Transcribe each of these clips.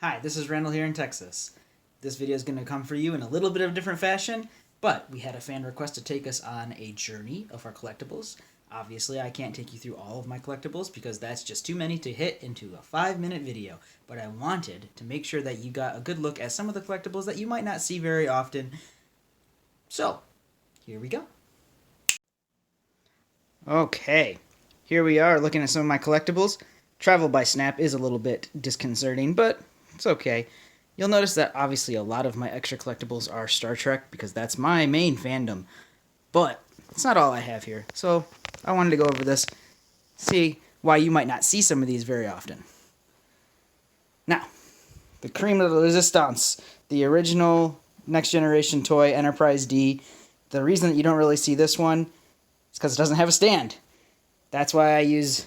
Hi, this is Randle here in Texas. This video is going to come for you in a little bit of a different fashion, but we had a fan request to take us on a journey of our collectibles. Obviously, I can't take you through all of my collectibles because that's just too many to hit into a 5-minute video, but I wanted to make sure that you got a good look at some of the collectibles that you might not see very often. So, here we go. Okay, here we are looking at some of my collectibles. Travel by Snap is a little bit disconcerting, but it's okay. You'll notice that obviously a lot of my extra collectibles are Star Trek because that's my main fandom. But it's not all I have here. So I wanted to go over this, see why you might not see some of these very often. Now, the cream of the resistance, the original Next Generation toy, Enterprise D. The reason that you don't really see this one is because it doesn't have a stand. That's why I use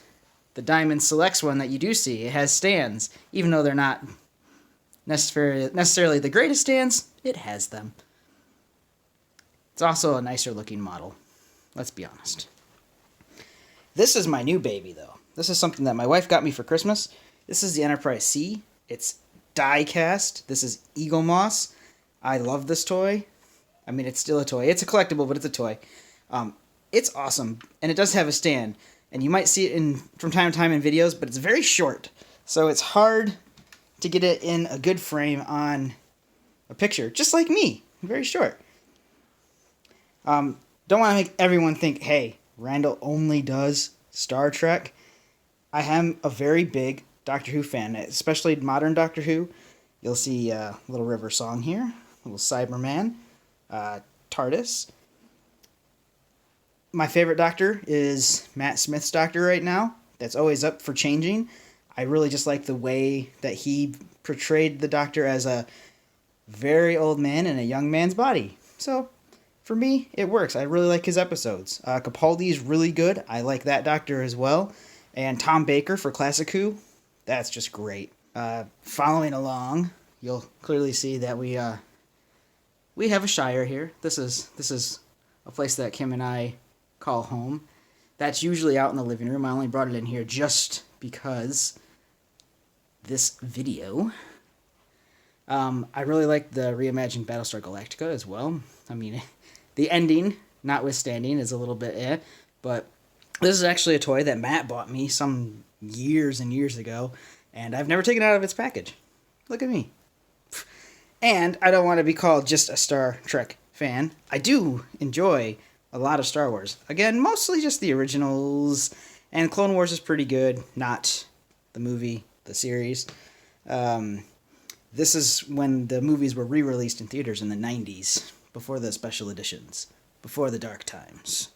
the Diamond Selects one that you do see. It has stands, even though they're not necessarily the greatest stands, it has them. It's also a nicer looking model, let's be honest. This is my new baby, though. This is something that my wife got me for Christmas. This is the Enterprise C. It's die cast. This is Eagle Moss. I love this toy. I mean, it's still a toy. It's a collectible, but it's a toy. It's awesome, and it does have a stand. And you might see it from time to time in videos, but it's very short. So it's hard to get it in a good frame on a picture, just like me. Very short. Don't want to make everyone think, hey, Randle only does Star Trek. I am a very big Doctor Who fan, especially modern Doctor Who. You'll see a little river song here, a little Cyberman, TARDIS. My favorite Doctor is Matt Smith's Doctor right now. That's always up for changing. I really just like the way that he portrayed the Doctor as a very old man in a young man's body. So, for me, it works. I really like his episodes. Capaldi's really good. I like that Doctor as well. And Tom Baker for Classic Who. That's just great. Following along, you'll clearly see that we have a Shire here. This is a place that Kim and I call home. That's usually out in the living room. I only brought it in here just because this video. I really like the reimagined Battlestar Galactica as well. I mean, the ending, notwithstanding, is a little bit but this is actually a toy that Matt bought me some years and years ago, and I've never taken it out of its package. Look at me. And I don't want to be called just a Star Trek fan. I do enjoy a lot of Star Wars. Again, mostly just the originals, and Clone Wars is pretty good, not the movie, the series. This is when the movies were re-released in theaters in the 90s, before the special editions, before the dark times.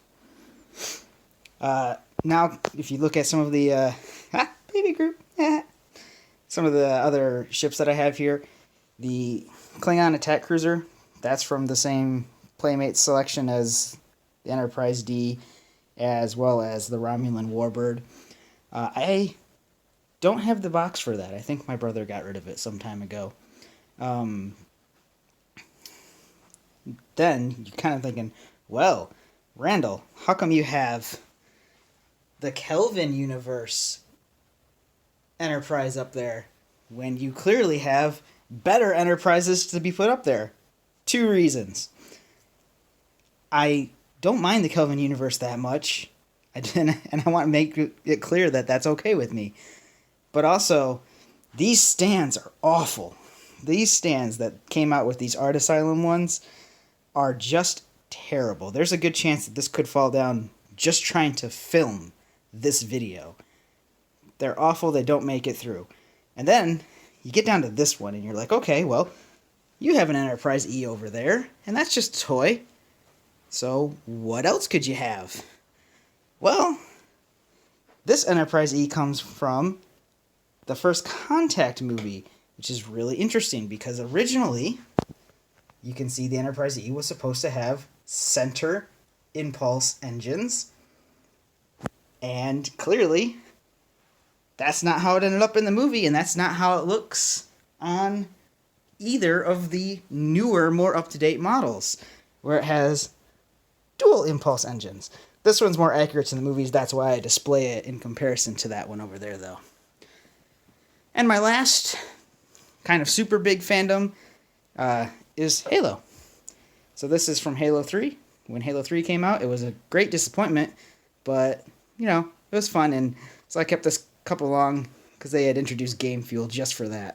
Now, if you look at some of the, baby group, some of the other ships that I have here, the Klingon attack cruiser, that's from the same Playmate selection as the Enterprise D, as well as the Romulan Warbird. I don't have the box for that. I think my brother got rid of it some time ago. Then you're kind of thinking, well, Randle, how come you have the Kelvin universe Enterprise up there when you clearly have better Enterprises to be put up there? 2 reasons. I don't mind the Kelvin universe that much, and I want to make it clear that that's okay with me. But also, these stands are awful. These stands that came out with these Art Asylum ones are just terrible. There's a good chance that this could fall down just trying to film this video. They're awful, they don't make it through. And then, you get down to this one, and you're like, okay, well, you have an Enterprise E over there, and that's just a toy. So, what else could you have? Well, this Enterprise E comes from the First Contact movie, which is really interesting because originally, you can see the Enterprise E was supposed to have center impulse engines, and clearly, that's not how it ended up in the movie, and that's not how it looks on either of the newer, more up-to-date models, where it has dual impulse engines. This one's more accurate to the movies, that's why I display it in comparison to that one over there, though. And my last kind of super big fandom is Halo. So this is from Halo 3. When Halo 3 came out, it was a great disappointment, but, it was fun, and so I kept this couple along because they had introduced Game Fuel just for that.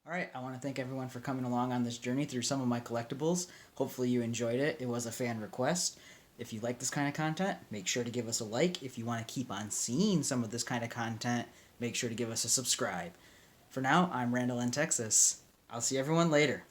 Alright, I want to thank everyone for coming along on this journey through some of my collectibles. Hopefully you enjoyed it. It was a fan request. If you like this kind of content, make sure to give us a like. If you want to keep on seeing some of this kind of content, make sure to give us a subscribe. For now, I'm Randle in Texas. I'll see everyone later.